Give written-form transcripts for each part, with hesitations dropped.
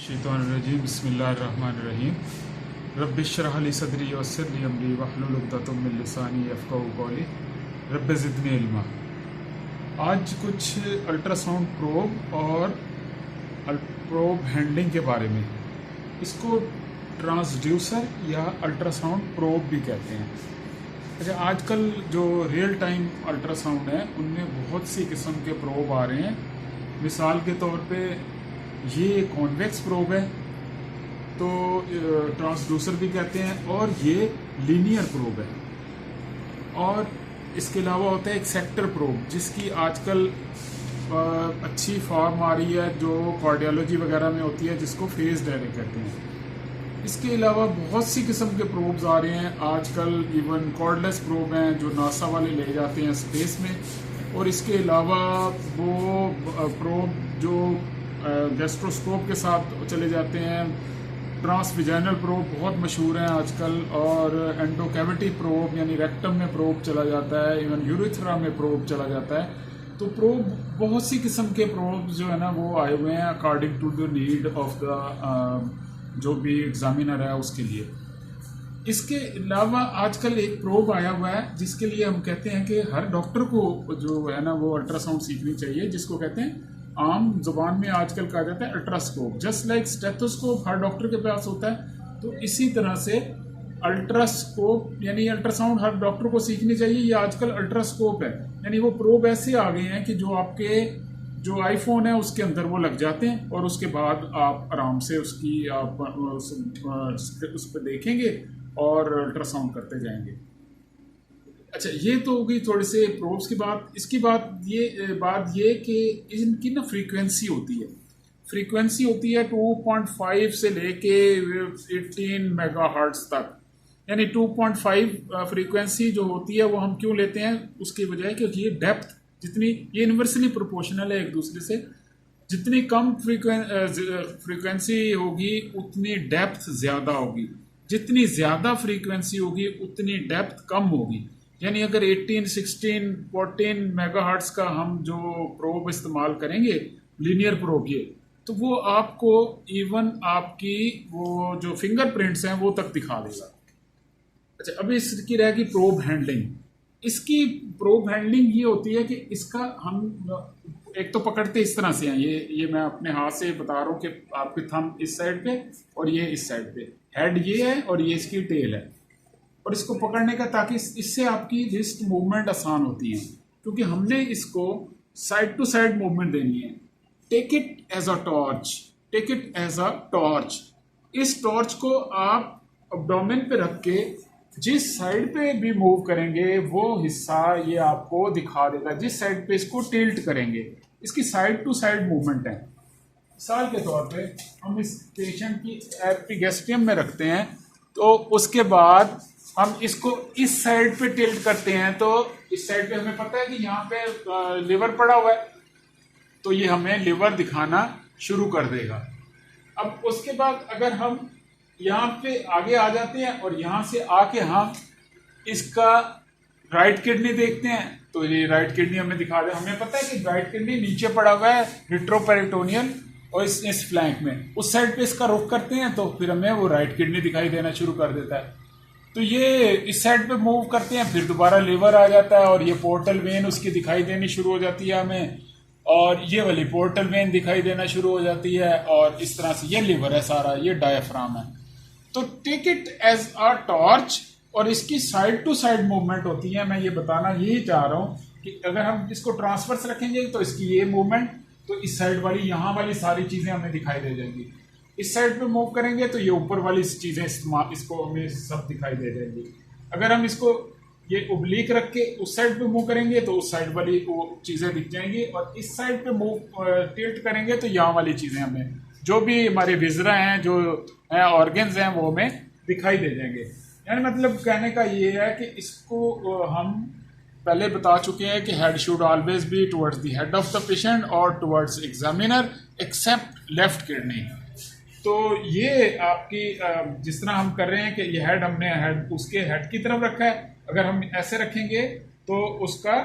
शैतानिर्रजीम बिस्मिल्लाहिर्रहमानिर्रहीम रब्बिश्रह ली सदरी वयस्सिर ली अमरी वहलुल उक़दतम मिन लिसानी यफ़क़हू क़ौली रब्बि ज़िदनी इल्मा। आज कुछ अल्ट्रासाउंड प्रोब और प्रोब हैंडलिंग के बारे में। इसको ट्रांसड्यूसर या अल्ट्रासाउंड प्रोब भी कहते हैं। अच्छा, आजकल जो रियल टाइम अल्ट्रासाउंड है उनमें बहुत सी किस्म के प्रोब आ रहे हैं। मिसाल के तौर पे ये कॉन्वेक्स प्रोब है तो ट्रांसड्यूसर भी कहते हैं, और ये लीनियर प्रोब है। और इसके अलावा होता है एक सेक्टर प्रोब, जिसकी आजकल अच्छी फॉर्म आ रही है जो कार्डियोलॉजी वगैरह में होती है, जिसको फेज डायरेक्ट कहते हैं। इसके अलावा बहुत सी किस्म के प्रोब्स आ रहे हैं आजकल। इवन कॉर्डलेस प्रोब हैं जो नासा वाले ले जाते हैं स्पेस में, और इसके अलावा वो प्रोब जो गैस्ट्रोस्कोप के साथ चले जाते हैं। ट्रांसविजाइनल प्रोब बहुत मशहूर हैं आजकल, और एंडोकैविटी प्रोब यानी रेक्टम में प्रोब चला जाता है, इवन यूरिथ्रा में प्रोब चला जाता है। तो प्रोब बहुत सी किस्म के प्रोब जो है ना वो आए हुए हैं according to the need of the जो भी एग्जामिनर है उसके लिए। इसके अलावा आजकल एक प्रोब आया हुआ है जिसके लिए हम कहते हैं कि हर डॉक्टर को जो है ना वो अल्ट्रासाउंड सीखनी चाहिए, जिसको कहते हैं आम जुबान में आजकल कहा जाता है अल्ट्रास्कोप। जस्ट लाइक स्टेथोस्कोप हर डॉक्टर के पास होता है, तो इसी तरह से अल्ट्रास्कोप यानी अल्ट्रासाउंड हर डॉक्टर को सीखनी चाहिए। ये आजकल अल्ट्रास्कोप है, यानी वो प्रोब ऐसे आ गए हैं कि जो आपके जो आईफोन है उसके अंदर वो लग जाते हैं, और उसके बाद आप आराम से उसकी आप उस पर देखेंगे और अल्ट्रासाउंड करते जाएंगे। अच्छा, ये तो हो गई थोड़े से प्रोब्स की बात। इसकी बात ये कि इनकी ना फ्रीक्वेंसी होती है। फ्रीक्वेंसी होती है 2.5 से लेके 18 मेगाहर्ट्ज तक, यानी 2.5 फ्रीक्वेंसी जो होती है वो हम क्यों लेते हैं, उसकी वजह है क्योंकि ये डेप्थ जितनी ये इन्वर्सली प्रोपोर्शनल है एक दूसरे से। जितनी कम फ्रीक्वेंसी होगी उतनी डेप्थ ज़्यादा होगी, जितनी ज़्यादा फ्रीक्वेंसी होगी उतनी डेप्थ कम होगी। यानी अगर 18, 16, 14 मेगाहर्ट्ज का हम जो प्रोब इस्तेमाल करेंगे लीनियर प्रोब ये, तो वो आपको इवन आपकी वो जो फिंगरप्रिंट्स हैं वो तक दिखा देगा। अच्छा, अभी इसकी रहेगी प्रोब हैंडलिंग। इसकी प्रोब हैंडलिंग ये होती है कि इसका हम एक तो पकड़ते इस तरह से हैं, ये मैं अपने हाथ से बता रहा हूँ कि आपके थंब इस साइड पे और ये इस साइड पे, हेड ये है और ये इसकी टेल है। और इसको पकड़ने का ताकि इससे आपकी रिस्ट मूवमेंट आसान होती है, क्योंकि हमने इसको साइड टू साइड मूवमेंट देनी है। Take it as a torch, take it as a torch. इस टॉर्च को आप अब्डोमेन पे रख के जिस साइड पे भी मूव करेंगे वो हिस्सा ये आपको दिखा देगा। जिस साइड पे इसको टिल्ट करेंगे, इसकी साइड टू साइड मूवमेंट है। मिसाल के तौर पे हम इस पेशेंट की एपिगैस्ट्रियम में रखते हैं, तो उसके बाद हम इसको इस साइड पे टिल्ट करते हैं, तो इस साइड पे हमें पता है कि यहाँ पे लिवर पड़ा हुआ है, तो ये हमें लिवर दिखाना शुरू कर देगा। अब उसके बाद अगर हम यहाँ पे आगे आ जाते हैं और यहाँ से आके हम इसका राइट किडनी देखते हैं, तो ये राइट किडनी हमें दिखा दे। हमें पता है कि राइट किडनी नीचे पड़ा हुआ है रिट्रोपेरिटोनियल और इस फ्लैंक में, उस साइड पे इसका रुख करते हैं तो फिर हमें वो राइट किडनी दिखाई देना शुरू कर देता है। तो ये इस साइड पे मूव करते हैं, फिर दोबारा लिवर आ जाता है और ये पोर्टल वेन उसकी दिखाई देनी शुरू हो जाती है हमें, और ये वाली पोर्टल वेन दिखाई देना शुरू हो जाती है, और इस तरह से ये लिवर है सारा, ये डायफ्राम है। तो take it as a torch, और इसकी साइड टू साइड मूवमेंट होती है। मैं ये बताना यही चाह रहा हूँ कि अगर हम इसको ट्रांसवर्स रखेंगे तो इसकी ये मूवमेंट, तो इस साइड वाली यहाँ वाली सारी चीजें हमें दिखाई दे जाएंगी। इस साइड पे मूव करेंगे तो ये ऊपर वाली चीजें इसको हमें सब दिखाई दे जाएंगी। अगर हम इसको ये ओब्लिक रख के उस साइड पे मूव करेंगे तो उस साइड वाली वो चीजें दिख जाएंगी, और इस साइड पे मूव टिल्ट करेंगे तो यहाँ वाली चीजें हमें जो भी हमारे विजरा हैं जो है ऑर्गन्स हैं वो हमें दिखाई दे जाएंगे। यानी मतलब कहने का ये है कि इसको हम पहले बता चुके हैं कि head should always be towards the head of the patient और towards examiner except left kidney. तो ये आपकी जिस तरह हम कर रहे हैं कि ये हेड हमने हेड उसके हेड की तरफ रखा है, अगर हम ऐसे रखेंगे तो उसका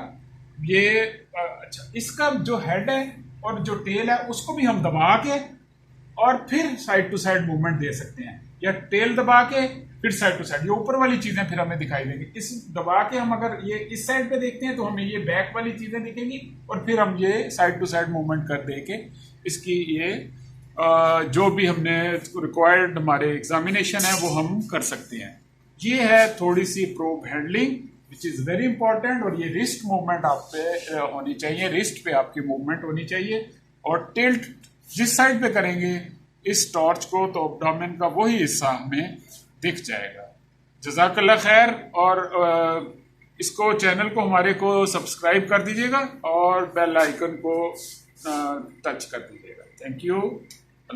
ये अच्छा इसका जो हेड है और जो टेल है उसको भी हम दबा के और फिर साइड टू साइड मूवमेंट दे सकते हैं, या टेल दबा के फिर साइड टू साइड। ये ऊपर वाली चीजें फिर हमें दिखाई देंगी। इस दबा के हम अगर ये इस साइड पे देखते हैं तो हमें ये बैक वाली चीजें दिखेंगी, और फिर हम ये साइड टू साइड मूवमेंट कर दे के इसकी ये जो भी हमने रिक्वायर्ड हमारे एग्जामिनेशन है वो हम कर सकते हैं। ये है थोड़ी सी probe handling which is very important. और ये रिस्ट मूवमेंट आप पे होनी चाहिए, रिस्ट पे आपकी मूवमेंट होनी चाहिए, और टिल्ट जिस साइड पे करेंगे इस टॉर्च को तो एब्डोमेन का वही हिस्सा हमें दिख जाएगा। जज़ाकल्लाह खैर। और इसको चैनल को हमारे को सब्सक्राइब कर दीजिएगा और बेल आइकन को टच कर दीजिएगा। Thank you.